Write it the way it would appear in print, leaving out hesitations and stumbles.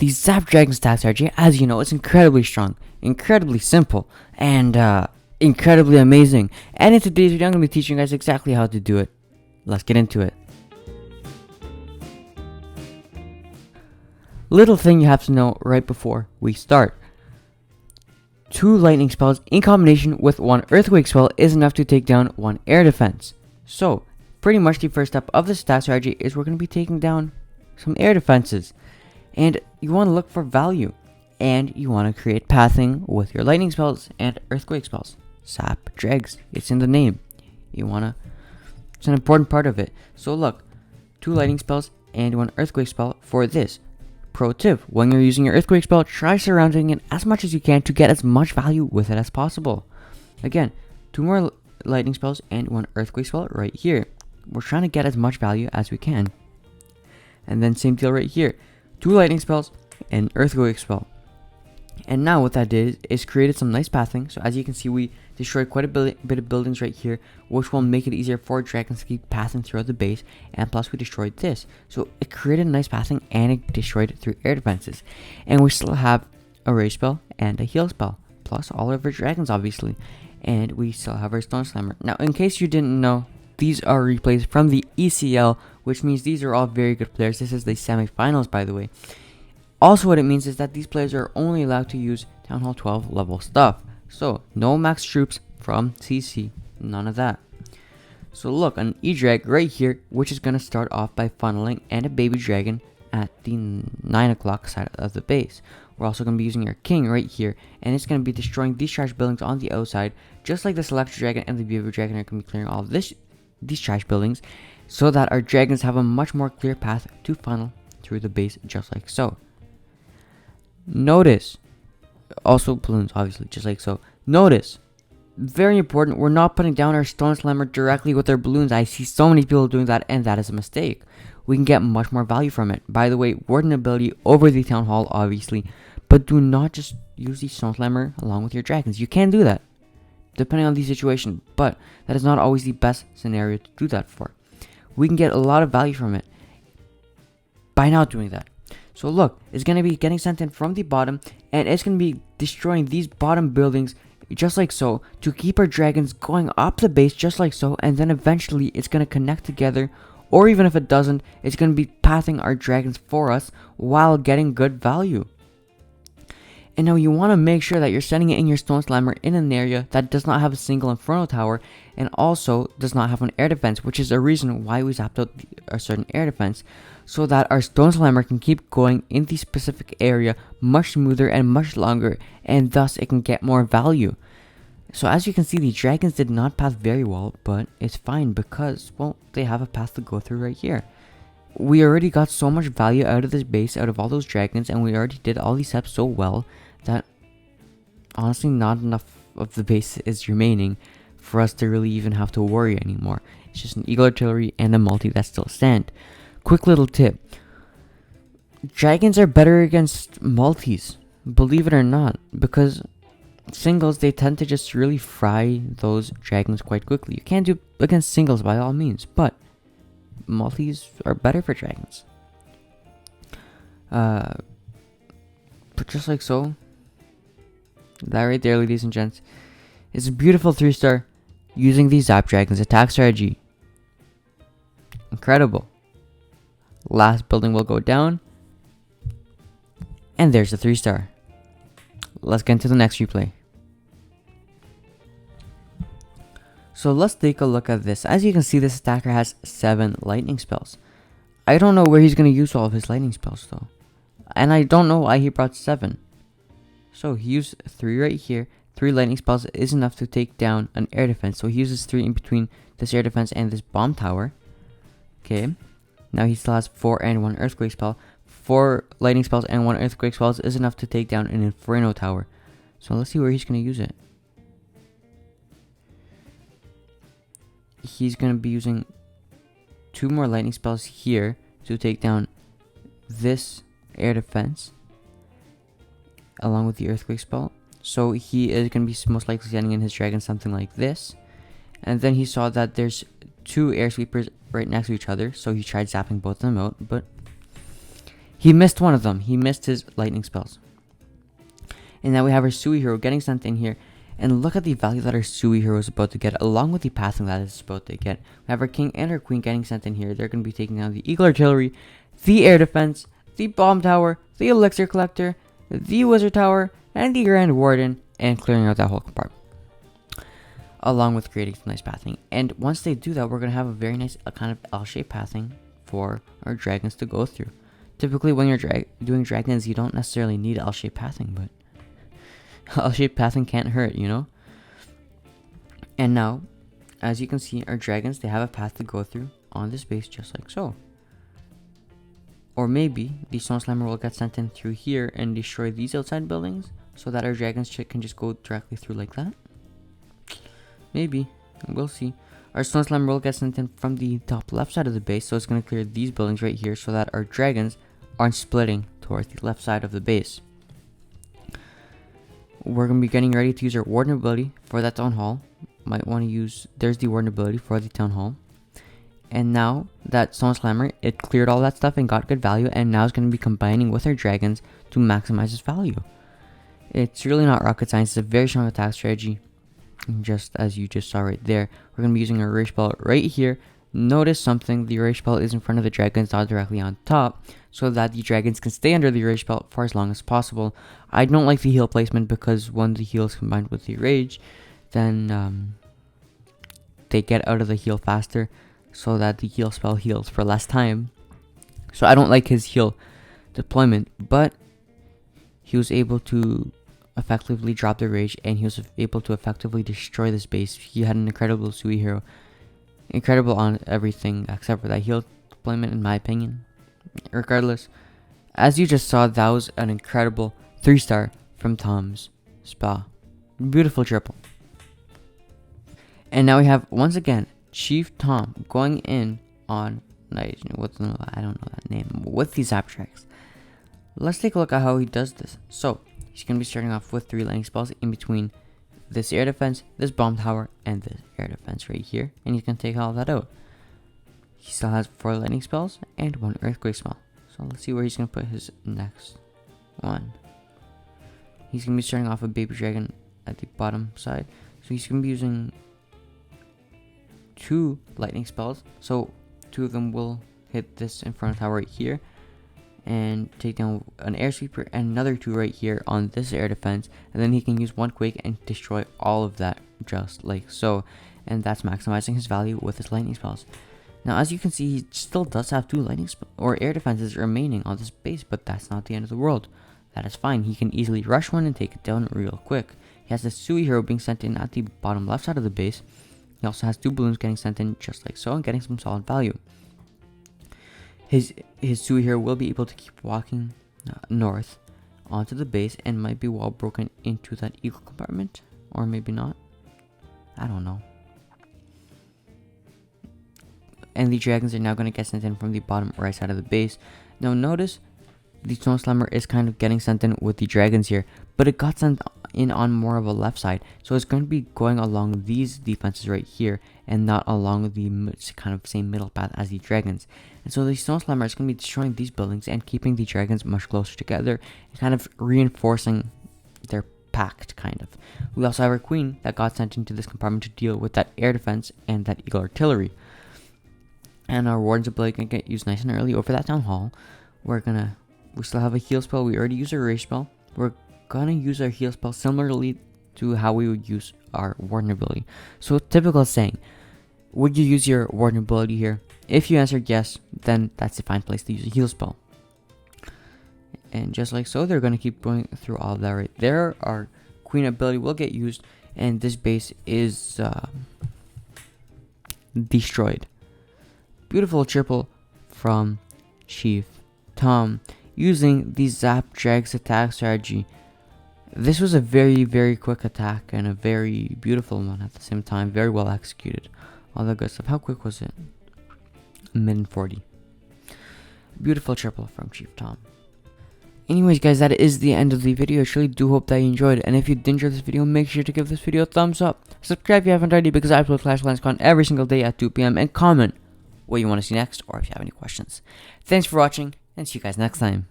The Zap Dragon attack strategy, as you know, is incredibly strong, incredibly simple, and incredibly amazing. And in today's video, I'm going to be teaching you guys exactly how to do it. Let's get into it. Little thing you have to know right before we start. 2 lightning spells in combination with 1 earthquake spell is enough to take down 1 air defense. So, pretty much the first step of this attack strategy is we're going to be taking down some air defenses. And you want to look for value. And you want to create pathing with your lightning spells and earthquake spells. Zaptrix, it's in the name. It's an important part of it. So look, 2 lightning spells and 1 earthquake spell for this. Pro tip, when you're using your earthquake spell, try surrounding it as much as you can to get as much value with it as possible. Again, 2 more lightning spells and 1 earthquake spell right here. We're trying to get as much value as we can. And then same deal right here. 2 lightning spells and earthquake spell. And now what that did is created some nice pathing. So as you can see, we destroyed quite a bit of buildings right here, which will make it easier for dragons to keep pathing throughout the base. And plus we destroyed this. So it created a nice pathing and it destroyed 3 air defenses. And we still have a rage spell and a heal spell. Plus all of our dragons obviously. And we still have our stone slammer. Now in case you didn't know, these are replays from the ECL, which means these are all very good players. This is the semifinals, by the way. Also, what it means is that these players are only allowed to use Town Hall 12 level stuff. So, no max troops from CC. None of that. So look, an E-Drag right here, which is going to start off by funneling and a baby dragon at the 9 o'clock side of the base. We're also going to be using our king right here, and it's going to be destroying these trash buildings on the outside, just like this electric dragon and the baby dragon are going to be clearing all of these trash buildings, so that our dragons have a much more clear path to funnel through the base, just like so. Notice, also balloons obviously, just like so. Notice, very important, we're not putting down our stone slammer directly with our balloons. I see so many people doing that, and that is a mistake. We can get much more value from it. By the way, warden ability over the town hall obviously, but do not just use the stone slammer along with your dragons. You can do that depending on the situation, but that is not always the best scenario to do that for. We can get a lot of value from it by not doing that. So look, it's going to be getting sent in from the bottom, and it's going to be destroying these bottom buildings just like so, to keep our dragons going up the base just like so, and then eventually it's going to connect together, or even if it doesn't, it's going to be pathing our dragons for us while getting good value. And now you want to make sure that you're sending it in your stone slammer in an area that does not have a single inferno tower, and also does not have an air defense, which is a reason why we zapped out a certain air defense, so that our stone slammer can keep going in the specific area much smoother and much longer, and thus it can get more value. So as you can see, the dragons did not path very well, but it's fine because, well, they have a path to go through right here. We already got so much value out of this base, out of all those dragons, and we already did all these steps so well that honestly not enough of the base is remaining for us to really even have to worry anymore. It's just an eagle artillery and a multi that still stand. Quick little tip. Dragons are better against multis, believe it or not, because singles, they tend to just really fry those dragons quite quickly. You can do against singles by all means, but multis are better for dragons. But just like so, that right there, ladies and gents, is a beautiful 3-star using the Zap Dragon's attack strategy. Incredible. Last building will go down, and there's the 3-star. Let's get into the next replay. So let's take a look at this. As you can see, this attacker has 7 lightning spells. I don't know where he's going to use all of his lightning spells though, and I don't know why he brought 7. So he used 3 right here. 3 lightning spells is enough to take down an air defense. So he uses 3 in between this air defense and this bomb tower. Okay. Now he still has 4 and 1 earthquake spell. 4 lightning spells and 1 earthquake spells is enough to take down an inferno tower. So let's see where he's going to use it. He's going to be using 2 more lightning spells here to take down this air defense, along with the earthquake spell. So he is going to be most likely sending in his dragon something like this. And then he saw that there's 2 air sweepers right next to each other, so he tried zapping both of them out, but He missed one of them. He missed his lightning spells. And now we have our Sui hero getting sent in here. And look at the value that our Sui hero is about to get, along with the pathing that it's about to get. We have our king and our queen getting sent in here. They're going to be taking down the Eagle Artillery, the air defense, the bomb tower, the elixir collector, the wizard tower, and the grand warden, and clearing out that whole compartment, along with creating some nice pathing. And once they do that, we're going to have a very nice kind of L-shaped pathing for our dragons to go through. Typically, when you're doing dragons, you don't necessarily need L-shaped pathing, but L-shaped pathing can't hurt, you know? And now, as you can see, our dragons, they have a path to go through on this base, just like so. Or maybe the Stone Slammer will get sent in through here and destroy these outside buildings, so that our dragons can just go directly through like that. Maybe. We'll see. Our Stone Slammer will get sent in from the top left side of the base, so it's going to clear these buildings right here so that our dragons aren't splitting towards the left side of the base. We're going to be getting ready to use our Warden ability for that Town Hall. Might want to use... There's the Warden ability for the Town Hall. And now that Stone Slammer, it cleared all that stuff and got good value, and now it's going to be combining with our dragons to maximize its value. It's really not rocket science. It's a very strong attack strategy. Just as you just saw right there, we're going to be using our Erase Spell right here. Notice something, the Erase Spell is in front of the dragons, not directly on top, so that the dragons can stay under the Erase Spell for as long as possible. I don't like the heal placement because when the heal is combined with the rage, then they get out of the heal faster, so that the heal spell heals for less time. So I don't like his heal deployment, but he was able to effectively drop the rage, and he was able to effectively destroy this base. He had an incredible Sui hero. Incredible on everything except for that heal deployment, in my opinion. Regardless, as you just saw, that was an incredible 3-star from Tom's Spa. Beautiful triple. And now we have, once again, Chief Tom going in on, I don't know that name, with the Zaptrix. Let's take a look at how he does this. So, he's going to be starting off with 3 lightning spells in between this air defense, this bomb tower, and this air defense right here. And he's going to take all that out. He still has 4 lightning spells and 1 earthquake spell. So let's see where he's going to put his next one. He's going to be starting off with Baby Dragon at the bottom side. So he's going to be using 2 lightning spells. So 2 of them will hit this Inferno Tower right here and take down an air sweeper, and another 2 right here on this air defense, and then he can use 1 quake and destroy all of that just like so, and that's maximizing his value with his lightning spells. Now as you can see, he still does have 2 lightning or air defenses remaining on this base, but that's not the end of the world. That is fine. He can easily rush one and take it down real quick. He has the Sui hero being sent in at the bottom left side of the base. He also has 2 balloons getting sent in just like so and getting some solid value. His Sui hero will be able to keep walking north onto the base and might be wall broken into that eagle compartment, or maybe not. I don't know. And the dragons are now going to get sent in from the bottom right side of the base. Now notice the Stone Slammer is kind of getting sent in with the dragons here, but it got sent in on more of a left side, so it's going to be going along these defenses right here and not along the kind of same middle path as the dragons. And so the Stone Slammer is going to be destroying these buildings and keeping the dragons much closer together and kind of reinforcing their pact, kind of. We also have our queen that got sent into this compartment to deal with that air defense and that eagle artillery. And our warden's ability can get used nice and early over that town hall. We still have a heal spell. We already used our rage spell. We're gonna use our heal spell similarly to how we would use our warden ability. So typical saying, would you use your warden ability here? If you answered yes, then that's a fine place to use a heal spell. And just like so, they're gonna keep going through all of that right there. Our queen ability will get used, and this base is destroyed. Beautiful triple from Chief Tom using the Zaptrix attack strategy. This was a very, very quick attack and a very beautiful one at the same time. Very well executed. All that good stuff. How quick was it? Min 40. Beautiful triple from Chief Tom. Anyways guys, that is the end of the video. I truly do hope that you enjoyed, and if you did enjoy this video, make sure to give this video a thumbs up. Subscribe if you haven't already, because I upload Clash Clans content every single day at 2 PM, and comment what you want to see next or if you have any questions. Thanks for watching. and see you guys next time.